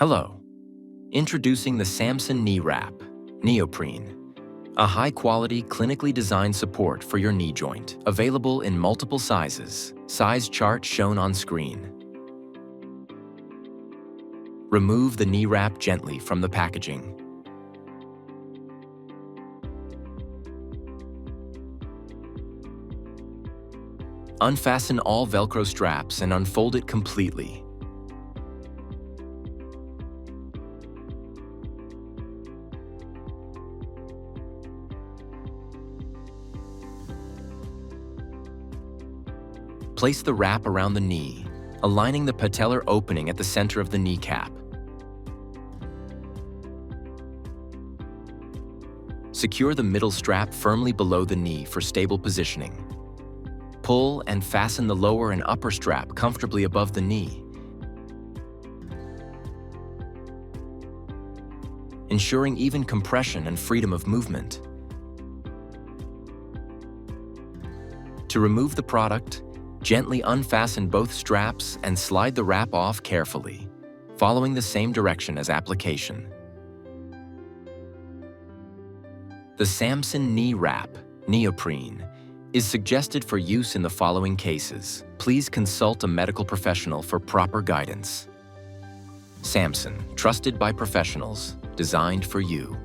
Hello. Introducing the SAMSON Knee Wrap, Neoprene, a high-quality, clinically designed support for your knee joint, available in multiple sizes, size chart shown on screen. Remove the knee wrap gently from the packaging. Unfasten all Velcro straps and unfold it completely. Place the wrap around the knee, aligning the patellar opening at the center of the kneecap. Secure the middle strap firmly below the knee for stable positioning. Pull and fasten the lower and upper strap comfortably above the knee, ensuring even compression and freedom of movement. To remove the product, gently unfasten both straps and slide the wrap off carefully, following the same direction as application. The SAMSON Knee Wrap, Neoprene, is suggested for use in the following cases. Please consult a medical professional for proper guidance. SAMSON, trusted by professionals, designed for you.